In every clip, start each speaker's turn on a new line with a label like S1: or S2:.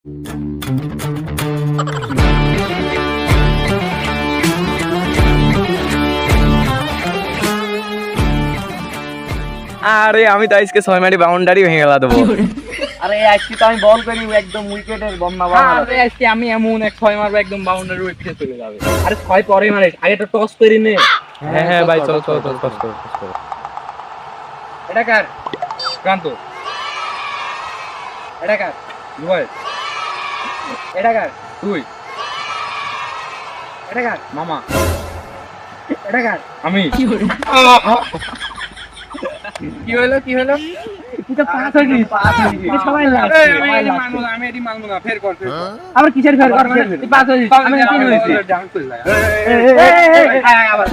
S1: আরে আমি তো আজকে 6 মারি বাউন্ডারি ভেঙে গেলা দেবো।
S2: আরে আজকে তো আমি বল করি একদম উইকেটের বম্বা বল।
S1: আরে আজকে আমি এমন এক 6 মারবো একদম বাউন্ডারি উইকেটে চলে যাবে। আরে 6 পরে মারে, আগে তো টস করি নে। হ্যাঁ হ্যাঁ ভাই চল চল চল টস করো। এটা কার? ক্রান্ত। এটা কার? জুবাই। এটা কার? তুই। এটা কার? মামা। এটা কার? আমি। কি হলো? কি হলো? এটা পাস হয়ে গেছে। এটা সবাই লাগছে। আমি এডি মানবো না, ফের কর। আবার কিসের ফের কর? এই পাস হয়ে গেছে। আমি তিন হইছে। আবার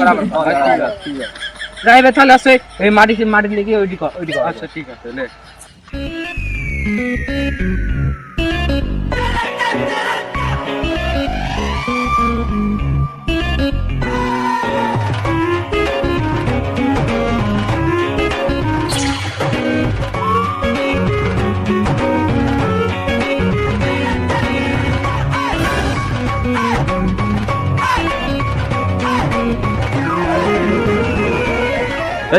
S1: ড্রাইভার চলে আসে, এই মাটি লেগে ওইডি কর। আচ্ছা ঠিক আছে লে।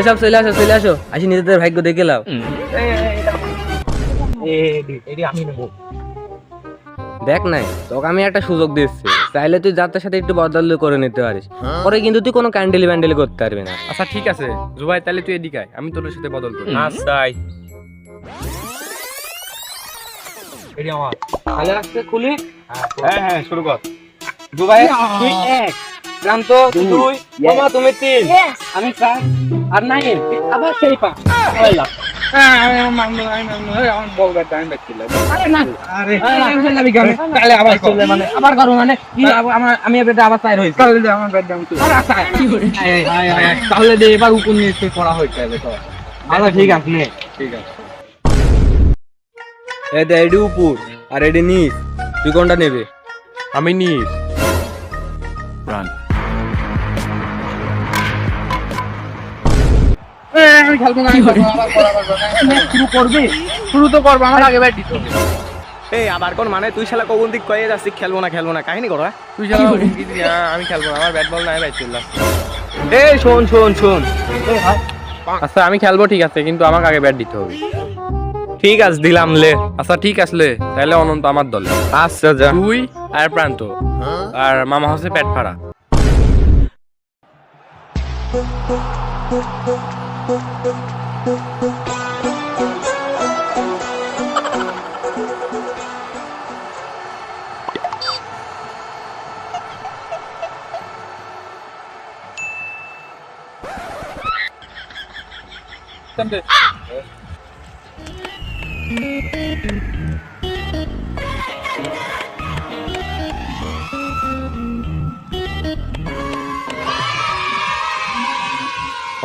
S2: সব চলে আসো আসি নিজেদের ভাগ্য দেখে লাও।
S1: আমি নেবো।
S2: দেখ নাই তোকে আমি একটা সুযোগ দিচ্ছি, চাইলে তুই যাত্রার সাথে একটু বদল করে নিতে পারিস, পরে কিন্তু তুই কোনো ক্যান্ডেলি ব্যান্ডেলি করতে পারবি না।
S1: আচ্ছা ঠিক আছে জুবাই, তাহলে তুই এদিকে আয়, আমি তোর সাথে বদল করি।
S2: আচ্ছা
S1: এডি আমার।
S2: তাহলে আজকে খুলি।
S1: হ্যাঁ শুরু কর। জুবাই
S2: তুই এক, ক্রান্ত দুই, মামা তুমি তিন, আমি চার, আর নাই আবার সেই পাঁচ।
S1: আমি মানবো না, আমার বল ব্যাট আমি ব্যাট খেললাম। তাহলে আবার চলে মানে
S2: আবার করো মানে কি আমি এবারে আবার চাই রইছি।
S1: তাহলে আমার ব্যাট ডাউন তো।
S2: তাহলে দে এবার উপর নিয়ে করা হইছে তো। আচ্ছা ঠিক আছে নে।
S1: ঠিক আছে।
S2: এই দে এডি উপর আর এডি নিচ, তুই কোনটা নেবে?
S1: আমি নিস রান। আমি খেলবো না, শুরু করবি? শুরু তো করবো, আমার আগে ব্যাট দিতে হবে।
S2: এই আবার কোন মানে তুই শালা কোন দিক কয়ে যাচ্ছিস খেলবো না কাহিনী করো।
S1: তুই খেলা হুমকি দিবি? আমি খেলবো না, আমার ব্যাট বল নাই, ব্যাট চললাম।
S2: এই শোন
S1: আচ্ছা আমি খেলবো ঠিক আছে, কিন্তু আমাকে আগে ব্যাট দিতে হবে।
S2: ঠিক আছে দিলাম লে।
S1: আচ্ছা ঠিক আছে, তাহলে অনন্ত আমার দলে।
S2: আচ্ছা যা।
S1: তুই আর প্রান্ত আর মামা হচ্ছে পেট ফাড়া।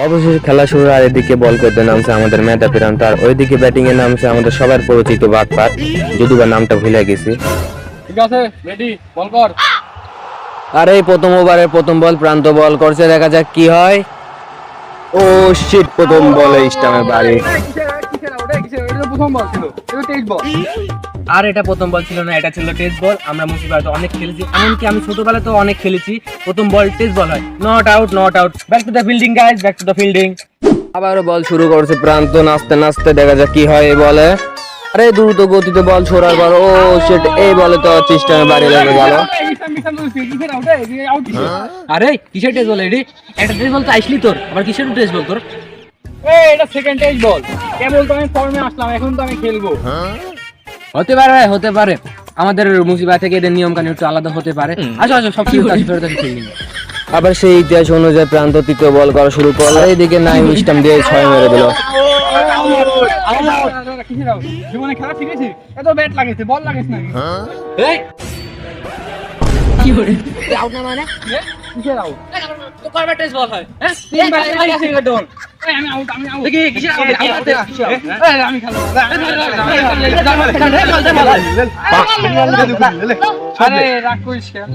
S2: অবশেষে খেলা শুরু, আর এদিকে বল করতে নামছে আমাদের মেধা প্রান্ত, আর ওইদিকে ব্যাটিং এ নামছে আমাদের সবার পরিচিত বাটপার, যদিও বা নামটা ভুলে গেছি।
S1: ঠিক আছে রেডি, বল কর।
S2: আর এই প্রথম ওভারের প্রথম বল প্রান্ত বল করছে, দেখা যাক কি হয়। ও শিট, প্রথম বলে স্টাম্পে বাড়ি।
S1: প্রথম বল ছিল, এটা টেস্ট বল।
S2: আর এটা প্রথম বল ছিল না, এটা ছিল টেস্ট বল। আমরা মুসিবাতে অনেক খেলেছি, এমনকি আমি ছোটবেলায় তো অনেক খেলেছি। প্রথম বল টেস্ট বল হয়, not out. Back to the fielding guys, back to the fielding. আবারও বল শুরু করছে প্রান্ত, নাচতে দেখা যাক কি হয় এই বলে। আরে দ্রুত গতিতে বল ছোড়ার পর ও শিট, এই বলে তো সিস্টেমে বাড়ি লেগে গেল। আরে কিসের টেস্ট বল এডি? একটা টেস্ট বল তো আইসলি তোর, আবার কিসের টেস্ট বল তোর?
S1: এটা সেকেন্ড টেস্ট বল, কেবল তো আমি ফর্মে আসলাম, এখন তো আমি খেলবো।
S2: হতে পারে আমাদের মুসিবা থেকে এদের নিয়ম কানুন একটু আলাদা হতে পারে। আসো সব ঠিক আছে, ফেরত আসি ফিল্ডিং। আবার সেই ইতিহাস অনুযায়ী প্রান্ত তৃতীয় বল করা শুরু করলো, এইদিকে নাইম স্টাম্প দিয়ে 6 মেরে দিল।
S1: জীবনে খেলা শিখেছি, এত ব্যাট লাগাইছে, বল লাগাইছ নাকি?
S2: কি করে আউট না মানে
S1: কিসের আউট?
S2: তো কয়বার টেস্ট বল হয়? হ্যাঁ
S1: তিনবার লাগাইছে ডন। আমি আউট দেখি কিসের আউট? আমি খেলবো। আরে রাগ করিস কেন?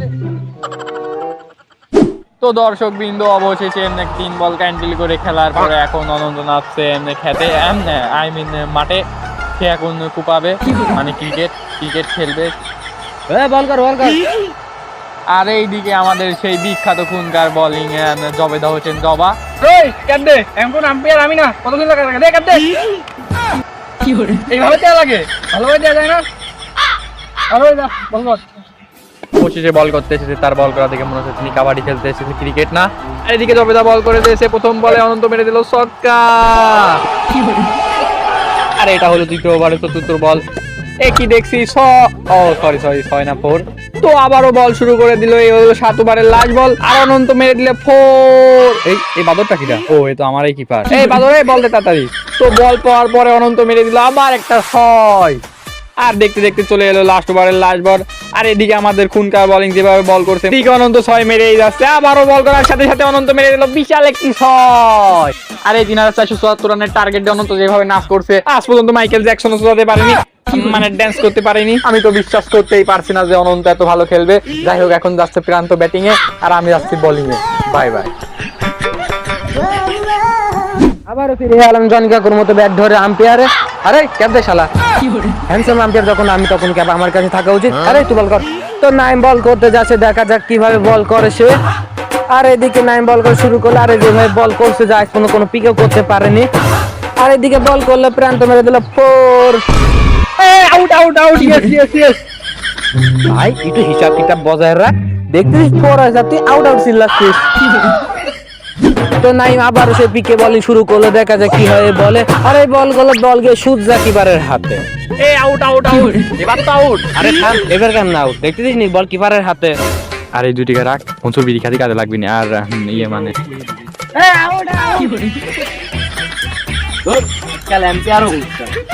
S1: তো দর্শক বিন্দু অবশেষে এমনি 3 বল ক্যান্ডেল করে খেলার পরে এখন অনন্ত নাচছে এমনি খেতে, আই মিন মাঠে। সে এখন কুপাবে, মানে ক্রিকেট খেলবে।
S2: বল কর।
S1: আর এইদিকে আমাদের সেই বিখ্যাত খুনকার বোলিং জবেদা হোসেন জবা। এমন আম্পায়ার আমি না, কতদিন লাগে দে কাট দে। এইভাবে দেওয়া লাগে, ভালোভাবে দেওয়া যায় না। পঁচিশে বল করতে এসেছে, তার বল করা দেখে মনে হচ্ছে তিনি কাবাডি খেলতে এসেছে, ক্রিকেট না। আর এদিকে জবেদা বল করে দিয়েছে, প্রথম বলে অনন্ত মেরে দিল ছক্কা। আর এটা হলো দ্বিতীয় ওভারে চতুর্থ বল। কি দেখছি সরি 6 না 4। তো আবারও বল শুরু করে দিল, এই হলো 7 ওভারের লাস্ট বল। আর অনন্ত মেরে দিলে 4। এই বাদরটা কিটা? এই তো আমারই কিপার। এই বাদর, বল দে তাড়াতাড়ি। তো বল পাওয়ার পরে অনন্ত মেরে দিল আবার একটা 6। আর দেখতে দেখতে চলে এলো লাস্ট ওভারের লাস্ট বল। আর এদিকে আমাদের খুনকার বোলিং যেভাবে বল করছে, এদিকে অনন্ত 6 মেরেই যাচ্ছে। আবারও বল করার সাথে সাথে অনন্ত মেরে দিল বিশাল একটি 6। আর এই 3474 রানের টার্গেট অনন্ত যেভাবে নাচ করছে, আজ পর্যন্ত মাইকেল জ্যাকসনও চলাতে পারেনি, মানে ড্যান্স করতে পারেনি। আমি তো বিশ্বাস করতেই পারছি না যে অনন্ত এত ভালো খেলবে। যাই হোক, এখন যাচ্ছে প্রান্ত ব্যাটিং এ, আর আমি যাচ্ছি বোলিং এ। Bye bye.
S2: আবারও ফিরে এলাম জন কাকুর মতো ব্যাট ধরে আম্পায়ারে। আরে ক্যাপ দে শালা। হ্যান্ডসাম আম্পায়ার যখন আমি, তখন ক্যাপ আমার কাছে থাকা উচিত। আরে তুই বল কর। তো নাইম বল করতে যাচ্ছে, দেখা যাক কিভাবে বল করে সে। আর এদিকে নাইম বল করে শুরু করলো, আর যেভাবে বল করছে যা কোনো পিকও করতে পারেনি। আর এদিকে বল করলো, প্রান্ত মেরে দিল 4।
S1: Out yes.
S2: ভাই একটু হিসাব কিতাব বজায় রাখ, দেখতেছিস 4 আছে, তুই আউট চিল্লাচ্ছিস। তো নাইম আবার সে পিকে বলিং শুরু করলো, দেখা যাক কি হয় বলে। আর এই বল গিয়ে সুজা কিপারের হাতে।
S1: আউট এবার তো আউট।
S2: আরে থাম, এবার কেন আউট? দেখতেছিস নি বল কিপারের হাতে।
S1: আর এই দুটিকে রাখ, মনসুর বিড়ি খাতে কাজে লাগবি না। আর মানে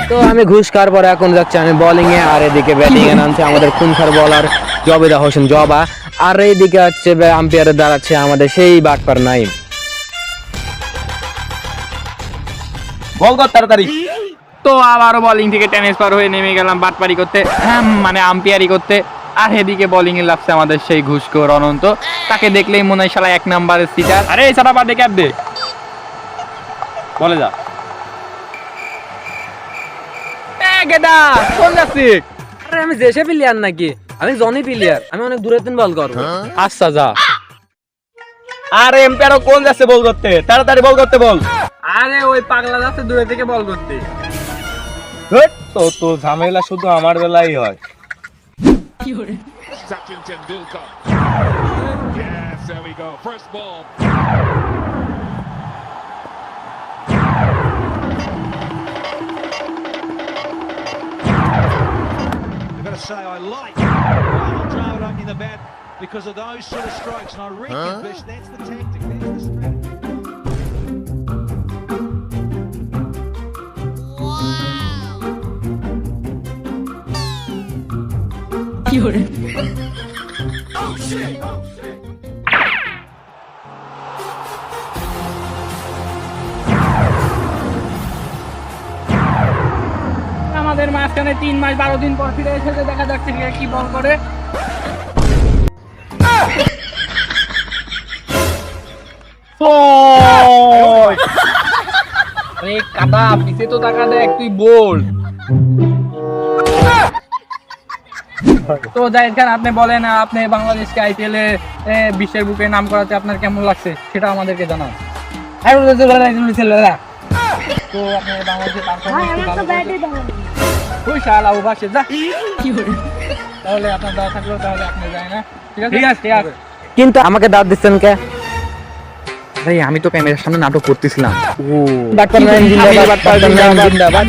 S2: তো আমি ঘুষ খাওয়ার পরে এখন যাচ্ছি আমি বোলিং এ, আর এদিকে ব্যাটিং এ নামছে আমাদের খুনখার বলার জবেদা হোসেন জবা। আর এইদিকে হচ্ছে আম্পায়ারে দাঁড়াচ্ছে আমাদের সেই বাটপার নাইম।
S1: বল কর তাড়াতাড়ি। তো আবারও বোলিং থেকে ট্রান্সফার হয়ে নেমে গেলাম বাটপারি করতে, মানে আম্পায়ারি করতে। আর এদিকে বোলিং এ লাগছে আমাদের সেই ঘুষখোর অনন্ত। তাকে দেখলেই মনে হয় শালা 1 নাম্বারের সিটার। আরে সারা বাদে ক্যাপ দে, বলে যা। গেদা কোন যাচ্ছে?
S2: আরে আমি দেশে প্লেয়ার নাকি? আমি জনি প্লেয়ার, আমি অনেক দূরের দিন বল করবো।
S1: আচ্ছা যা।
S3: আরে এম্পায়ার কোন যাচ্ছে বল করতে? তাড়াতাড়ি বল করতে বল।
S1: আরে ওই পাগলা যাচ্ছে দূরে থেকে বল করতে।
S3: তো ঝামেলা শুধু আমার বেলাই হয়।
S4: Sachin Tendulkar. Yes, there we go. First ball. I've got to say, I like Ronald Dravid opening the bat because of those sort of strokes. And I reckon, Bish, that's the tactic. That's the strategy.
S1: আমাদের মাঝখানে 3 মাস 12 দিন পর ফিরে এসেছে, দেখা যাচ্ছে কি বল করে। আরে কাদা পিছে তো টাকা দেখ, তুই বল। তো জাহিদ খান, আপনি বলেন, আপনি বাংলাদেশকে আইপিএল এ বিশ্বের বুকে নাম করাতে আপনার কেমন লাগছে সেটা আমাদেরকে জানান। তো আপনি বাংলাদেশের তাহলে আপনার দেওয়া থাকলো, তাহলে আপনি যায় না। ঠিক আছে।
S2: কিন্তু আমাকে দাঁত দিচ্ছেন কে?
S1: ভাই আমি তো ক্যামেরার সামনে নাটক করতেছিলাম।
S2: বাটপার নাইম জিন্দাবাদ, বাটপার নাইম জিন্দাবাদ।